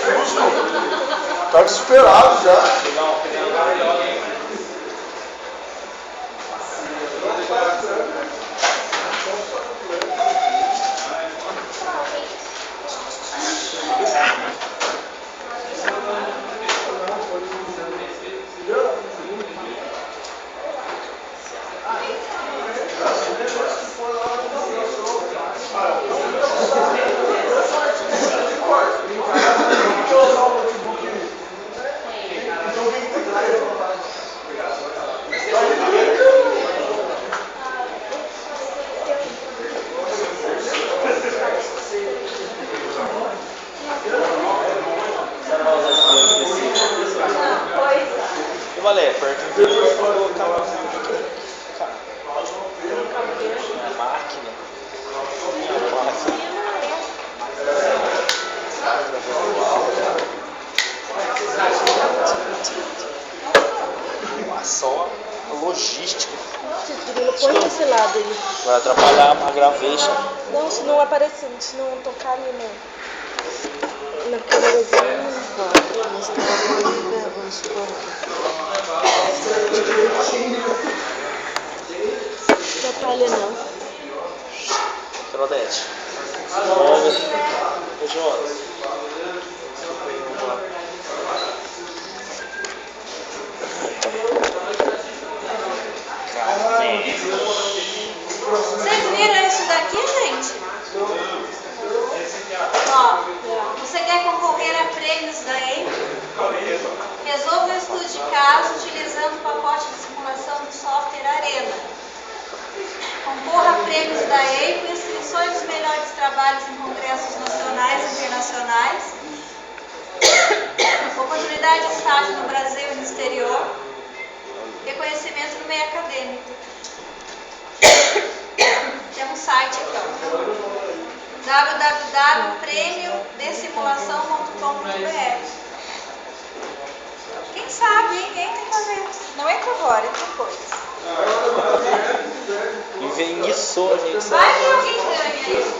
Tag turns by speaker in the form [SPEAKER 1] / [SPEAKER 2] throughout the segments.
[SPEAKER 1] susto. Tá desesperado já.
[SPEAKER 2] Valé, perto do vídeo vai colocar uma máquina. Só a logística.
[SPEAKER 3] Põe desse lado aí.
[SPEAKER 2] Vai atrapalhar a gravation.
[SPEAKER 3] Não, se não aparecer, se não tocar ali na câmerazinha. Não atrapalha não.
[SPEAKER 2] Claudete. Olha. Jonas.
[SPEAKER 4] Vocês viram isso daqui, gente? Ó, você quer concorrer a prêmios da EIP? Resolva o estudo de caso utilizando o pacote de simulação do software Arena. Concorra a prêmios da EIP, inscrições dos melhores trabalhos em congressos nacionais e internacionais, oportunidade de estágio no Brasil e no exterior, reconhecimento no meio acadêmico. Tem um site aqui, ó, www.premiodesimulação.com.br. Quem sabe, hein? Quem tem que fazer? Não entra agora, entra depois.
[SPEAKER 2] E vem isso, a gente sabe.
[SPEAKER 4] Vai que alguém ganha isso.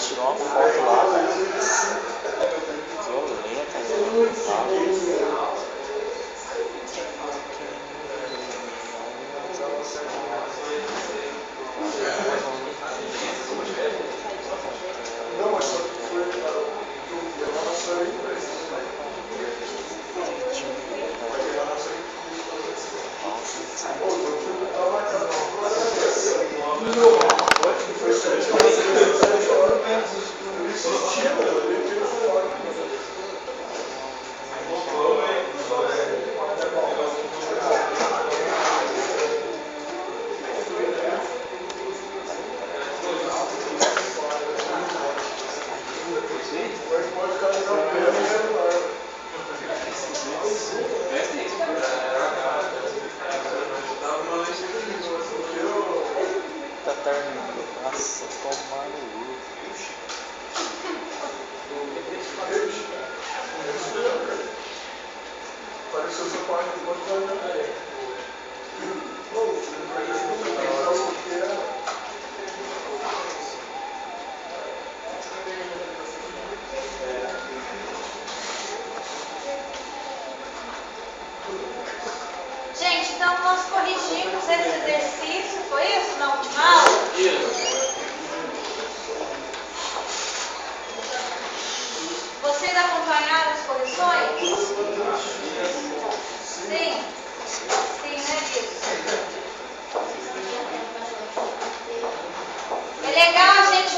[SPEAKER 2] Tirou uma foto lá, violenta, nossa, tomar no cu.
[SPEAKER 1] Pareceu seu pai, não pode fazer.
[SPEAKER 4] Gente, então nós corrigimos esse exercício, foi isso na última aula? Isso. Vocês Vocês acompanharam as correções? Sim? Sim, né, Vitor? É legal a gente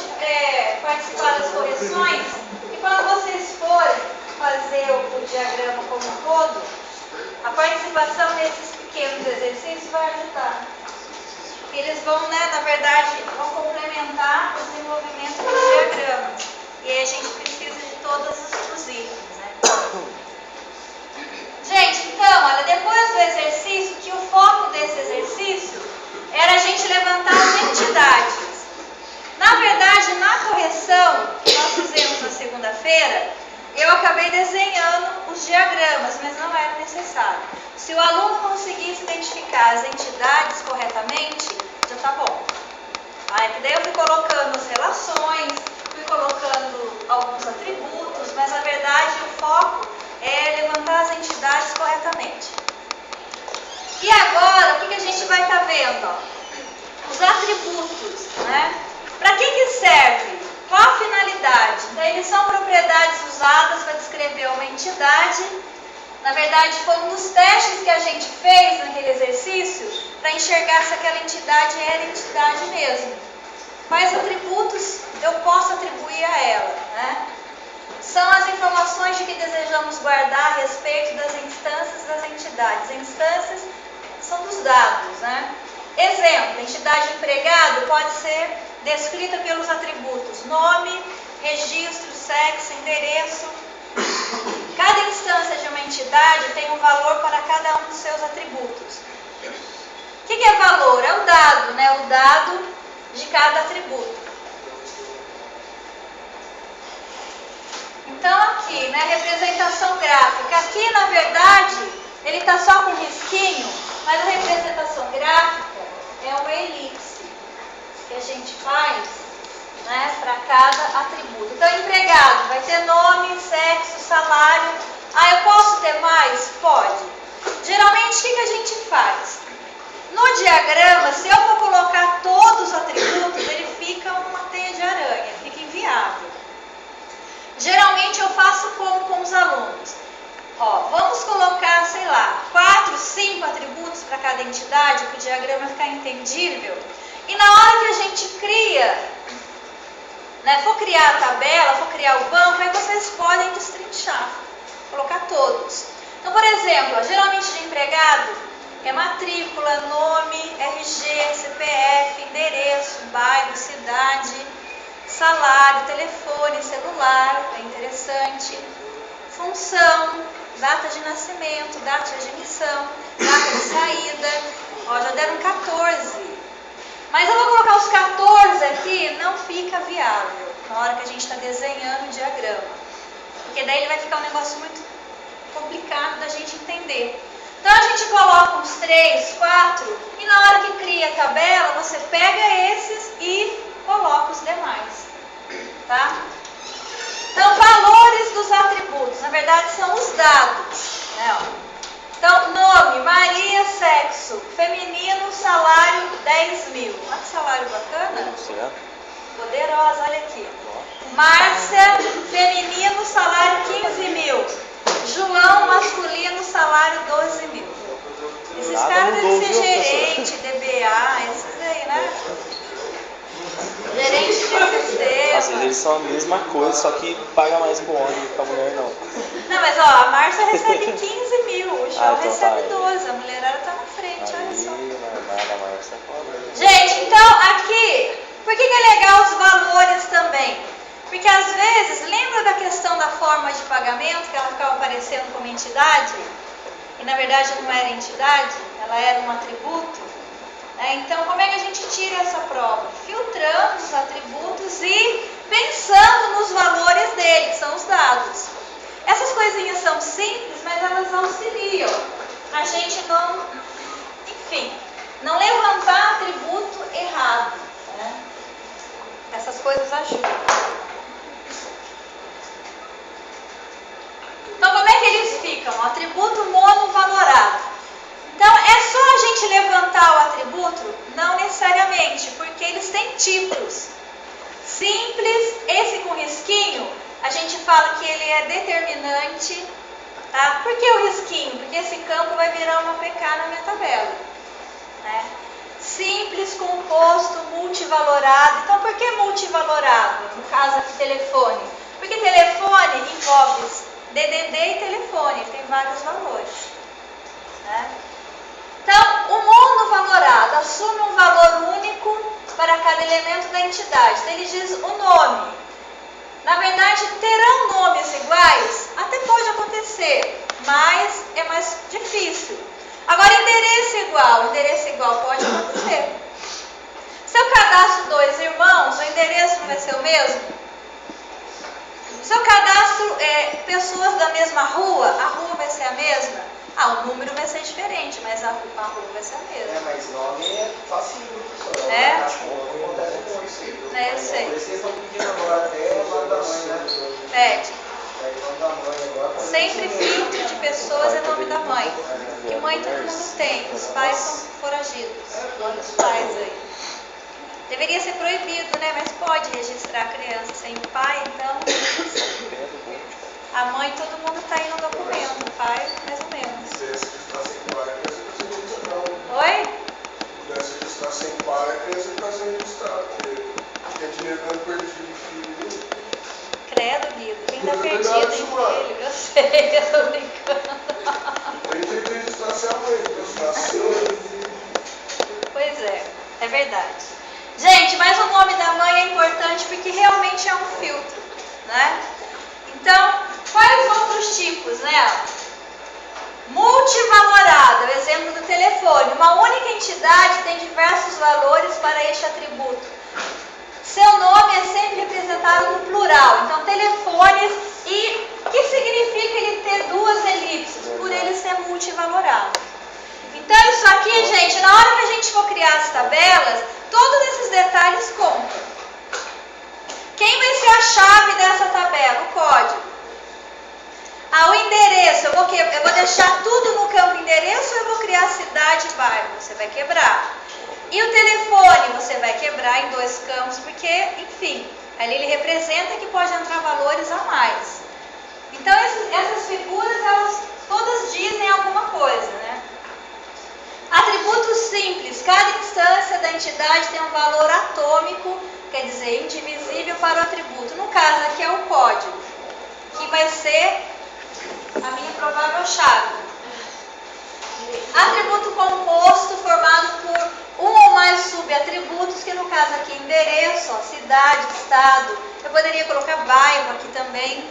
[SPEAKER 4] participar das correções e quando vocês forem fazer o diagrama como um todo, a participação nesses pequenos exercícios vai ajudar. Eles vão, na verdade, vão complementar o desenvolvimento dos diagramas. E aí a gente precisa de todos os itens, né? Gente, então, olha, depois do exercício, que o foco desse exercício era a gente levantar as entidades. Na verdade, na correção que nós fizemos na segunda-feira, eu acabei desenhando os diagramas, mas não era necessário. Se o aluno conseguisse identificar as entidades corretamente, já está bom. Que daí eu fui colocando as relações, fui colocando alguns atributos, mas na verdade o foco é levantar as entidades corretamente. E agora, o que a gente vai estar vendo? Os atributos, né? Para que serve? Qual a finalidade? Então, eles são propriedades usadas para descrever uma entidade. Na verdade, foi um dos testes que a gente fez naquele exercício para enxergar se aquela entidade era entidade mesmo. Quais atributos eu posso atribuir a ela, né? São as informações de que desejamos guardar a respeito das instâncias das entidades. Instâncias são dos dados, né? Exemplo, entidade empregado pode ser descrita pelos atributos nome, registro, sexo, endereço. Cada instância de uma entidade tem um valor para cada um dos seus atributos. O que é valor? É o dado, né? O dado de cada atributo. Então aqui, né, representação gráfica. Aqui, na verdade, ele está só com risquinho, mas a representação gráfica é uma elipse que a gente faz, né, para cada atributo. Então, empregado vai ter nome, sexo, salário. Eu posso ter mais? Pode. Geralmente, o que a gente faz? No diagrama, se eu for colocar todos os atributos, ele fica uma teia de aranha, fica inviável. Geralmente, eu faço como com os alunos. Vamos colocar, sei lá, 4, 5 atributos para cada entidade, para o diagrama ficar entendível. E na hora que a gente cria, né, for criar a tabela, for criar o banco, aí vocês podem destrinchar, colocar todos. Então, por exemplo, geralmente de empregado é matrícula, nome, RG, CPF, endereço, bairro, cidade, salário, telefone, celular, é interessante, função, data de nascimento, data de admissão, data de saída, já deram 14. Mas eu vou colocar os 14 aqui, não fica viável na hora que a gente está desenhando o diagrama. Porque daí ele vai ficar um negócio muito complicado da gente entender. Então a gente coloca uns 3, 4 e na hora que cria a tabela, você pega esses e coloca os demais. Tá? Então, valores dos atributos, na verdade são os dados. Né? Então, nome, Maria, sexo, feminino, salário 10 mil. Olha que salário bacana. Poderosa, olha aqui. Márcia, feminino, salário 15 mil. João, masculino, salário 12 mil. Esses caras devem ser gerente, DBA, esses aí, né? Gerente de sistema.
[SPEAKER 2] Às vezes eles são a mesma coisa, só que paga mais pro homem e pra mulher não.
[SPEAKER 4] Não, mas a Márcia recebe 15 mil, o João
[SPEAKER 2] então
[SPEAKER 4] recebe
[SPEAKER 2] tá
[SPEAKER 4] 12, a mulherada tá na frente, olha só.
[SPEAKER 2] Nada, Márcia.
[SPEAKER 4] Gente, então aqui, por que é legal os valores também? Porque às vezes, lembra da questão da forma de pagamento, que ela ficava aparecendo como entidade? E na verdade não era entidade, ela era um atributo? Então, como é que a gente tira essa prova? Filtrando os atributos e pensando nos valores dele, que são os dados. Essas coisinhas são simples, mas elas auxiliam a gente não, enfim, não levantar atributo errado. Né? Essas coisas ajudam. Então, como é que eles ficam? Atributo monovalorado. Então, é só a gente levantar o atributo? Não necessariamente, porque eles têm tipos. Simples, esse com risquinho, a gente fala que ele é determinante, tá? Por que o risquinho? Porque esse campo vai virar uma PK na minha tabela, né? Simples, composto, multivalorado. Então, por que multivalorado? No caso aqui, telefone. Porque telefone envolve DDD e telefone, tem vários valores, né? Então, o monovalorado assume um valor único para cada elemento da entidade. Então, ele diz o nome. Na verdade, terão nomes iguais? Até pode acontecer, mas é mais difícil. Agora, endereço igual pode acontecer. Se eu cadastro 2 irmãos, o endereço não vai ser o mesmo? Se eu cadastro pessoas da mesma rua, a rua vai ser a mesma? O número vai ser diferente, mas a rua vai ser a mesma.
[SPEAKER 5] Mas nome é facinho, professor.
[SPEAKER 4] É?
[SPEAKER 5] Acontece muito isso aí, viu?
[SPEAKER 4] Eu sei.
[SPEAKER 5] Por isso que eles estão pedindo agora até o nome da mãe, né? O nome da mãe agora.
[SPEAKER 4] Sempre filtro de pessoas é nome da mãe. Que mãe todo mundo tem, os pais são foragidos. Olha os pais aí. Deveria ser proibido, né? Mas pode registrar a criança sem pai, então. A mãe, todo mundo está aí no documento, o pai, mais ou menos.
[SPEAKER 1] Se registrar sem pai, a criança está sem registrar.
[SPEAKER 4] Oi?
[SPEAKER 1] Se registrar sem pai, a criança está sem registrar. Porque é dinheiro não perdido de filho.
[SPEAKER 4] Credo, Guido. Quem está
[SPEAKER 1] Mas é
[SPEAKER 4] perdido
[SPEAKER 1] verdade,
[SPEAKER 4] em
[SPEAKER 1] mano.
[SPEAKER 4] filho? Eu sei, eu tô brincando.
[SPEAKER 1] Tem que registrar sem a mãe, registrar sem.
[SPEAKER 4] Pois é verdade. Gente, mas o nome da mãe é importante porque realmente é um filtro, né? Então, quais outros tipos, né? Multivalorado, o exemplo do telefone. Uma única entidade tem diversos valores para este atributo. Seu nome é sempre representado no plural. Então, telefones. E o que significa ele ter 2 elipses? Por ele ser multivalorado. Então, isso aqui, gente, na hora que a gente for criar as tabelas, todos esses detalhes contam. Quem vai ser a chave dessa tabela? O código. O endereço, eu vou deixar tudo no campo endereço ou eu vou criar cidade e bairro? Você vai quebrar. E o telefone, você vai quebrar em 2 campos, porque, enfim, ali ele representa que pode entrar valores a mais. Então, essas figuras, elas todas dizem alguma coisa, né? Atributos simples. Cada instância da entidade tem um valor atômico, quer dizer, indivisível para o atributo. No caso aqui é o código, que vai ser a minha provável chave. Atributo composto, formado por um ou mais subatributos, que no caso aqui é endereço, cidade, estado. Eu poderia colocar bairro aqui também.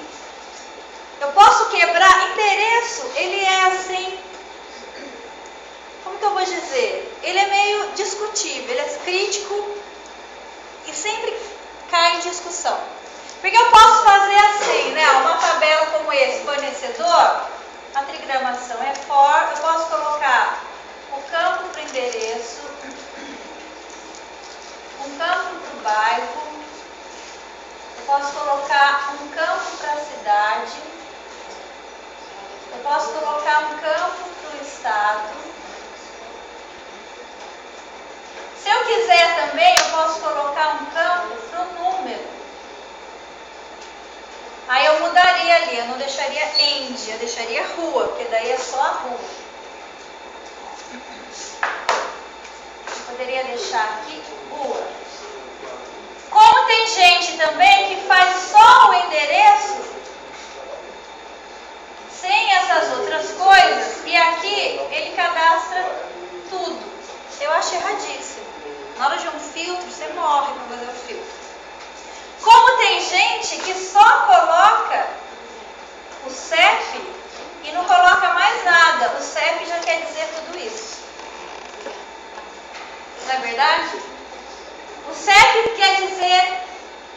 [SPEAKER 4] Eu posso quebrar. Endereço, ele é assim, como que eu vou dizer? Ele é meio discutível, ele é crítico e sempre cai em discussão. Porque eu posso fazer assim, né? Uma tabela como esse, fornecedor, a trigramação é for, eu posso colocar o campo para o endereço, um campo para o bairro, eu posso colocar um campo para a cidade, eu posso colocar um campo para o estado. Se eu quiser também, eu posso colocar um campo para o número. Aí eu mudaria ali, eu não deixaria end, eu deixaria rua, porque daí é só a rua. Eu poderia deixar aqui rua. Como tem gente também que faz só o endereço, sem essas outras coisas, e aqui ele cadastra tudo. Eu acho erradíssimo. Na hora de um filtro, você morre para fazer o filtro. Como tem gente que só coloca o CEP e não coloca mais nada. O CEP já quer dizer tudo isso. Não é verdade? O CEP quer dizer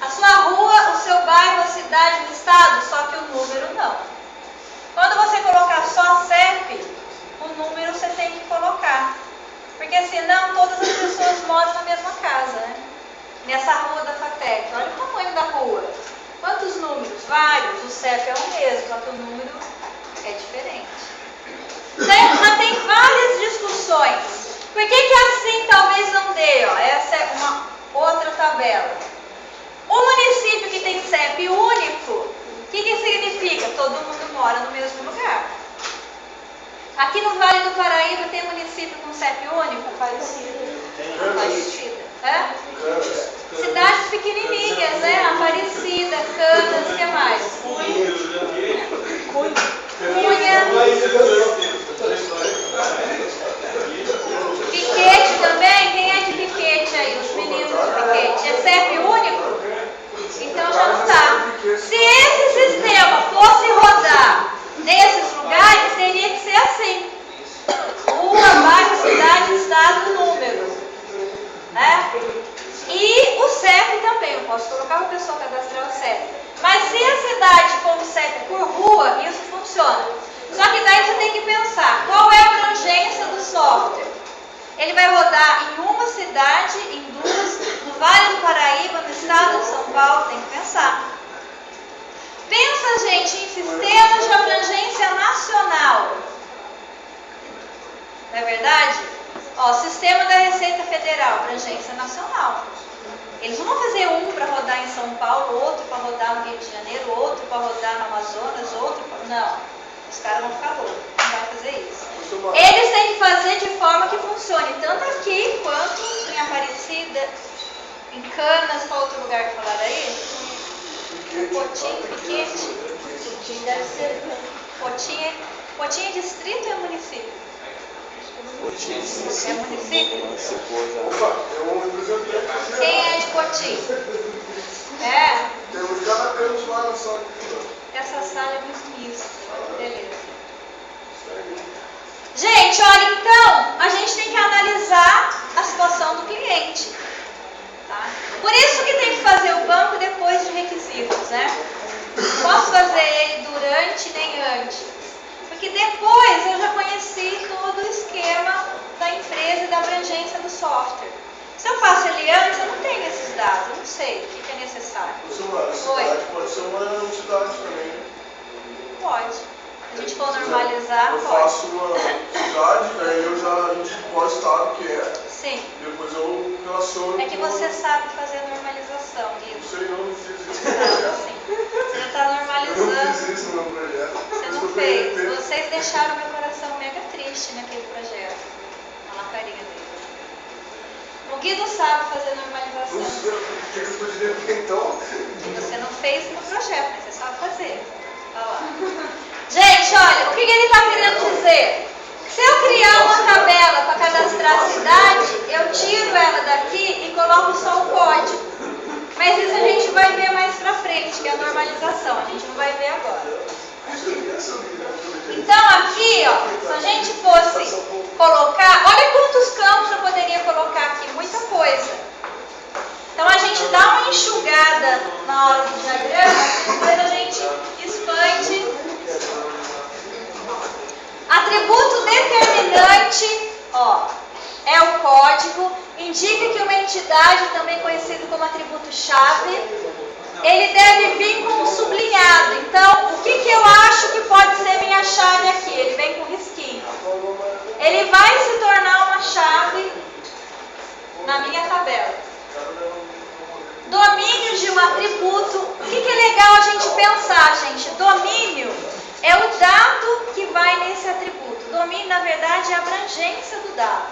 [SPEAKER 4] a sua rua, o seu bairro, a cidade, o estado, só que o número não. Quando você colocar só CEP, o número você tem que colocar. Porque senão todas as pessoas moram na mesma casa, né? Nessa rua da FATEC. Olha o tamanho da rua. Quantos números? Vários. O CEP é o mesmo, só que o número é diferente. Então, já tem várias discussões. Por que assim talvez não dê? Essa é uma outra tabela. O município que tem CEP único, o que significa? todo mundo mora no mesmo lugar. Aqui no Vale do Paraíba tem município com CEP único? Aparecida. Cidades pequenininhas, né? Aparecida, Canas, o que mais? Cunha. Piquete também? Quem é de Piquete aí? Os meninos de Piquete. É CEP único? Então já não dá. Se esse sistema fosse rodar nesses lugares, teria que ser assim. Rua, bairro, cidade, estado, número. Né? E o CEP também. Eu posso colocar uma pessoa cadastrar o CEP. Mas se a cidade for o CEP por rua, isso funciona. Só que daí você tem que pensar, qual é a abrangência do software? Ele vai rodar em uma cidade, em duas, no Vale do Paraíba, no estado de São Paulo, tem que pensar. Pensa, gente, em sistemas de abrangência nacional. Não é verdade? Ó, sistema da Receita Federal, abrangência nacional. Eles não vão fazer um para rodar em São Paulo, outro para rodar no Rio de Janeiro, outro para rodar no Amazonas, outro para... Não, os caras vão ficar loucos, não vai fazer isso. Eles têm que fazer de forma que funcione, tanto aqui quanto em Aparecida, em Canas, qual outro lugar que falaram aí? Potim, Piquete.
[SPEAKER 3] Potim deve ser.
[SPEAKER 4] Potim é distrito ou é município? É município? Quem é de Potim? É?
[SPEAKER 1] Temos cada canto lá na sala.
[SPEAKER 4] Essa sala é muito mista. Beleza. Gente, olha, então, a gente tem que analisar a situação do cliente. Tá? Por isso que tem que fazer o banco depois de requisitos, né? Não posso fazer ele durante nem antes. Porque depois eu já conheci todo o esquema da empresa e da abrangência do software. Se eu faço ele antes, eu não tenho esses dados, eu não sei o que é necessário.
[SPEAKER 1] A cidade pode ser uma entidade também, né?
[SPEAKER 4] Pode. Se a gente for normalizar,
[SPEAKER 1] eu
[SPEAKER 4] pode.
[SPEAKER 1] faço uma cidade, aí eu já indico qual estado que é.
[SPEAKER 4] Sim.
[SPEAKER 1] Depois eu relaciono.
[SPEAKER 4] É que você sabe fazer a normalização,
[SPEAKER 1] Não
[SPEAKER 4] Guido.
[SPEAKER 1] sei, não fiz isso.
[SPEAKER 4] Sim. Você já está
[SPEAKER 1] Eu não
[SPEAKER 4] normalizando.
[SPEAKER 1] fiz isso no meu projeto.
[SPEAKER 4] Você não fez. Vocês deixaram meu coração mega triste naquele projeto. Olha a carinha dele. O Guido sabe fazer normalização.
[SPEAKER 1] Não sei o que eu poderia ver então.
[SPEAKER 4] Você não fez no projeto, mas você sabe fazer. Olha lá. Gente, olha, o que ele está querendo dizer? Se eu criar uma tabela para cadastrar a cidade, eu tiro ela daqui e coloco só o código. Mas isso a gente vai ver mais pra frente, que é a normalização. A gente não vai ver agora. Então aqui, ó, se a gente fosse colocar... Olha quantos campos eu poderia colocar aqui. Muita coisa. Então a gente dá uma enxugada na hora do diagrama, depois a gente expande. Atributo determinante, ó, é o código, indica que uma entidade, também conhecido como atributo-chave, ele deve vir com um sublinhado. Então, o que eu acho que pode ser minha chave aqui? Ele vem com risquinho. Ele vai se tornar uma chave na minha tabela. Domínio de um atributo. O que é legal a gente pensar, gente? Domínio é o dado que vai nesse atributo. Domínio, na verdade, é a abrangência do dado.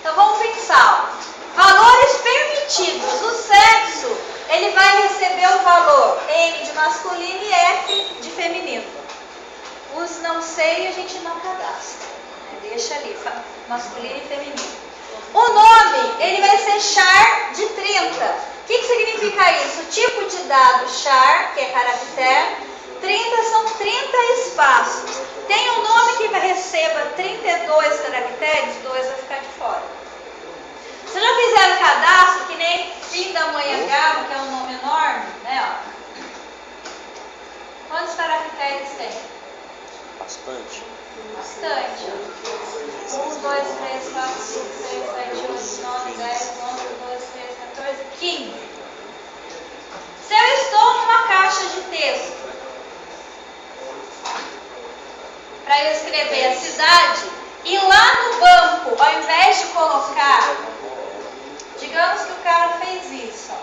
[SPEAKER 4] Então, vamos pensar. Ó. Valores permitidos. O sexo, ele vai receber o valor M de masculino e F de feminino. Os não sei, a gente não cadastra. Deixa ali, masculino e feminino. O nome, ele vai ser char de 30. O que significa isso? O tipo de dado char, que é caractere, 30 são 30 espaços. Tem um nome que receba 32 caracteres, 2 vai ficar de fora. Vocês já fizeram cadastro, que nem Pindamonhangaba, que é um nome enorme, né? Ó. Quantos caracteres tem?
[SPEAKER 2] Bastante.
[SPEAKER 4] Bastante. 1, 2, 3, 4, 5, 6, 7, 8, 9, 10, 11, 12, 13, 14, 15. Se eu estou numa caixa de texto para eu escrever a cidade, e lá no banco, ao invés de colocar, digamos que o cara fez isso, ó,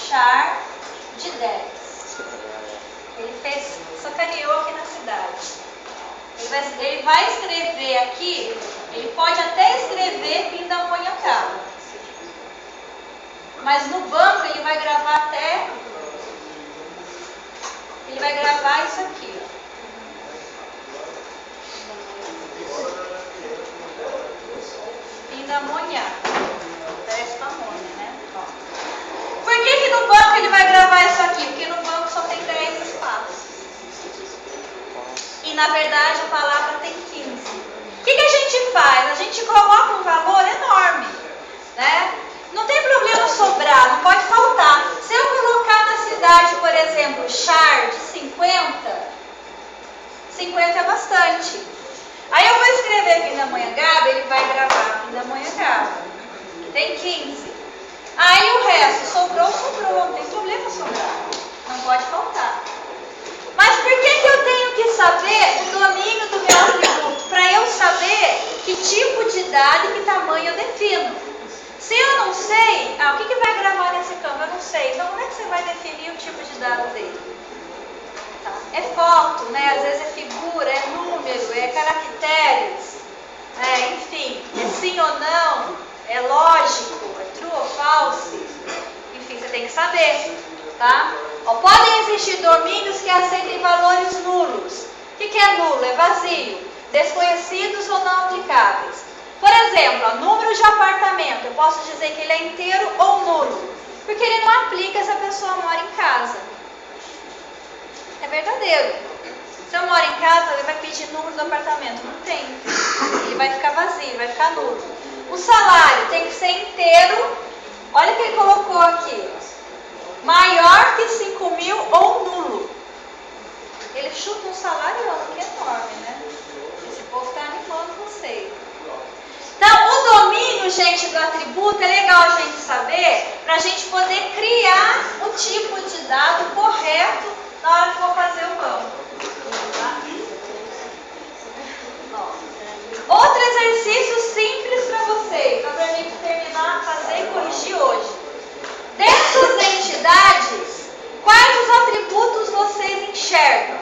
[SPEAKER 4] char de 10. Ele sacaneou aqui na cidade. Ele vai escrever aqui, ele pode até escrever Pindamonhangaba. Mas no banco ele vai gravar até... Ele vai gravar isso aqui, ó. Pindamonhangaba. Parece com amônia, né? Ó. Por que no banco ele vai gravar isso aqui? Porque no banco só tem 10 espaços. E na verdade a palavra tem 15. O que a gente faz? A gente coloca um valor enorme, né? Não tem problema sobrar, não pode faltar. Se eu colocar na cidade, por exemplo, char de 50 é bastante. Aí eu vou escrever Pindamonhangaba, ele vai gravar Pindamonhangaba. Tem 15. Aí o resto, sobrou, não tem problema sobrar. Não pode faltar. Mas por que eu tenho que saber o domínio do meu atributo? Para eu saber que tipo de dado e que tamanho eu defino. Se eu não sei, o que vai gravar nesse campo? Eu não sei. Então, como é que você vai definir o tipo de dado dele? Tá. É foto, né? Às vezes é figura, é número, é caracteres, enfim, é sim ou não, é lógico, é true ou false. Enfim, você tem que saber, tá? Podem existir domínios que aceitem valores nulos. O que é nulo? É vazio, desconhecidos ou não aplicáveis. Por exemplo, número de apartamento, eu posso dizer que ele é inteiro ou nulo, porque ele não aplica se a pessoa mora em casa. É verdadeiro. Se eu moro em casa, ele vai pedir número do apartamento. Não tem. Ele vai ficar vazio, vai ficar nulo. O salário tem que ser inteiro. Olha o que ele colocou aqui. Maior que 5.000 ou nulo. Ele chuta um salário que é enorme, né? Esse povo está animando vocês. Então, o domínio, gente, do atributo é legal a gente saber para a gente poder criar o tipo de dado correto na hora que for fazer o banco. Tá? Outro exercício simples para vocês, para a gente terminar, fazer e corrigir hoje. Dessas entidades, quais os atributos vocês enxergam?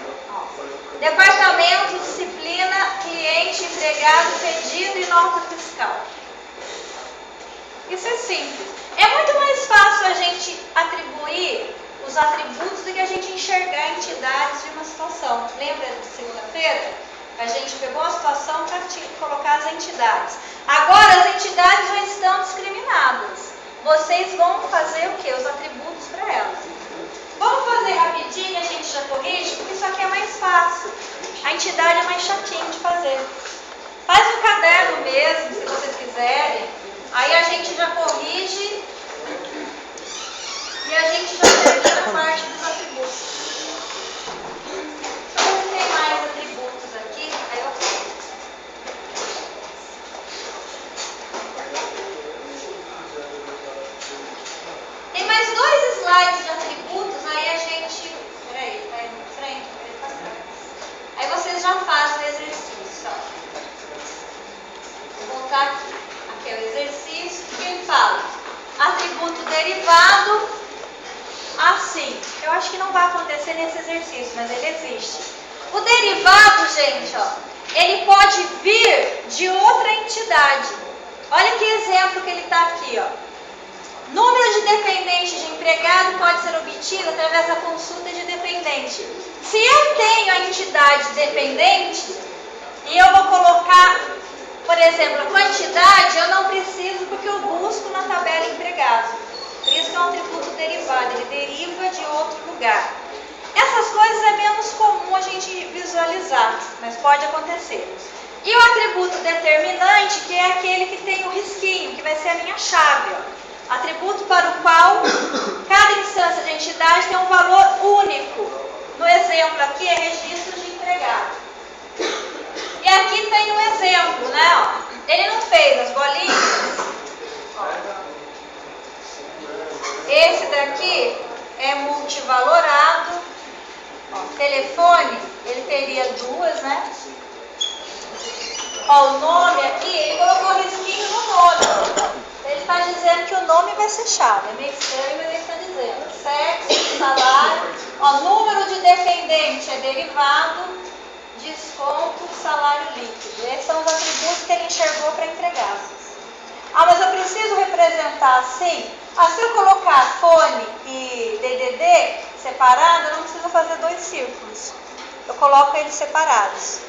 [SPEAKER 4] Departamento, disciplina, cliente, empregado, pedido e nota fiscal. Isso é simples. É muito mais fácil a gente atribuir os atributos do que a gente enxergar entidades de uma situação. Lembra de segunda-feira? A gente pegou a situação para colocar as entidades. Agora as entidades já estão discriminadas. Vocês vão fazer o quê? Os atributos para elas. Vamos fazer rapidinho, a gente já corrige, porque isso aqui é mais fácil. A entidade é mais chatinho de fazer. Faz no caderno mesmo, se vocês quiserem. Aí a gente já corrige e a gente já termina a parte dos atributos. Então, tem mais atributos aqui, aí eu faço. Tem mais 2 slides de atributos, aí a gente... Peraí, vai na frente, peraí pra trás. Aí vocês já fazem o exercício, ó. Vou voltar aqui. Aqui é o exercício. O que ele fala? Atributo derivado, assim. Eu acho que não vai acontecer nesse exercício, mas ele existe. O derivado, gente, ó, ele pode vir de outra entidade. Olha que exemplo que ele está aqui, ó. Número de dependente de empregado pode ser obtido através da consulta de dependente. Se eu tenho a entidade dependente e eu vou colocar, por exemplo, a quantidade, eu não preciso porque eu busco na tabela empregado. Por isso que é um atributo derivado, ele deriva de outro lugar. Essas coisas é menos comum a gente visualizar, mas pode acontecer. E o atributo determinante, que é aquele que tem o risquinho, que vai ser a minha chave, ó. Atributo para o qual cada instância de entidade tem um valor único. No exemplo aqui é registro de empregado. E aqui tem um exemplo, né? Ó. Ele não fez as bolinhas. Ó. Esse daqui é multivalorado. Ó, telefone, ele teria 2, né? Ó, o nome aqui, ele colocou o risquinho no nome. Ele está dizendo que o nome vai ser chave. É meio estranho, mas ele está dizendo. Sexo, salário. Ó, número de dependente, derivado, desconto, salário líquido. Esses são os atributos que ele enxergou para entregar. Ah, mas eu preciso representar assim? Ah, se eu colocar fone e DDD separado, eu não preciso fazer dois círculos. Eu coloco eles separados.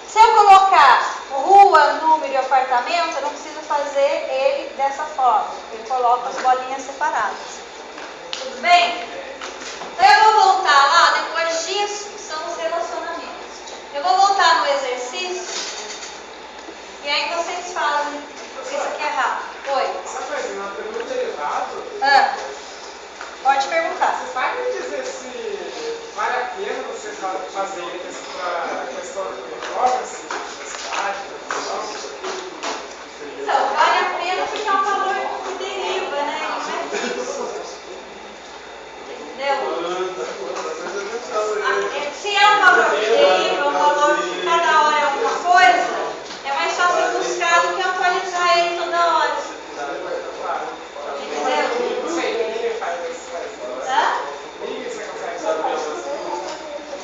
[SPEAKER 4] Se eu colocar rua, número e apartamento, eu não preciso fazer ele dessa forma. Eu coloco as bolinhas separadas. Tudo bem? Então eu vou voltar lá, depois disso são os relacionamentos. Eu vou voltar no exercício e aí vocês falam se isso aqui é errado. Oi?
[SPEAKER 6] Só fazendo uma pergunta derivado.
[SPEAKER 4] Pode perguntar.
[SPEAKER 6] Você sabe me dizer se vale a pena você fazer essa questão de performance, da cidade, da produção?
[SPEAKER 4] Então, vale a pena porque é um valor que deriva, né? Não é fixo. Entendeu? Se é um valor que deriva, um valor que cada hora é uma coisa, é mais fácil buscar do que atualizar ele toda hora. Entendeu?
[SPEAKER 6] Não sei, ninguém faz isso. Ninguém você consegue saber.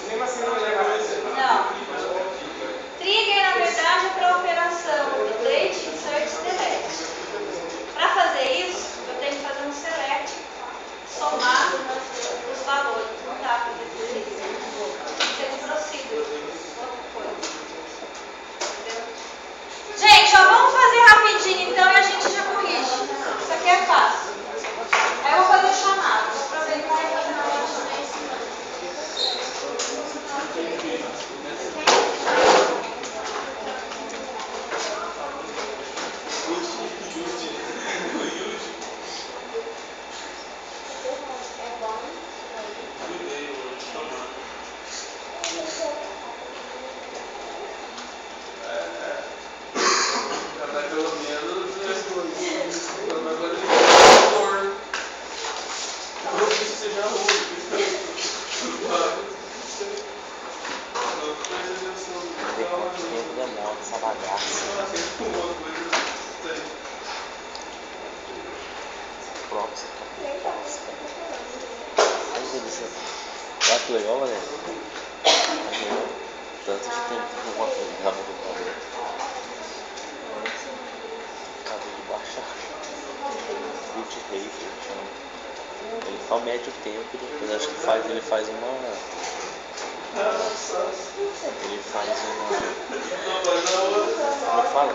[SPEAKER 6] Mesmo assim não é legal.
[SPEAKER 4] Não. Trigger, na verdade, é para a operação update, insert e delete. Para fazer isso, eu tenho que fazer um select, somar os valores. Não dá para fazer isso. Tem que ser um procedure, outra coisa. Entendeu? Gente, ó, vamos fazer rapidinho então e a gente já corrige. Isso aqui é fácil. Aí eu vou fazer chamada. Vou aproveitar e fazer uma chamada.
[SPEAKER 2] Essa bagaça. Proxy. Eu acho legal, né? Tanto que tem uma coisa no computador. Acabei de baixar. Bit Racer, chama. Ele só mede o tempo e depois acho que ele faz uma. Como eu falo?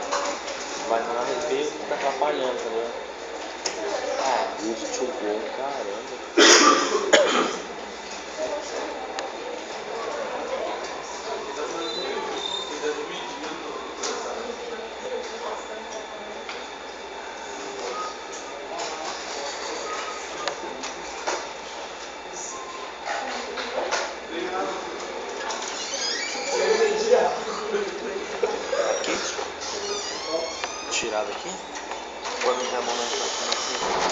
[SPEAKER 2] Vai na review que tá atrapalhando, entendeu? Ah, good to go, caramba. Aqui? Tirar daqui? Põe a mão na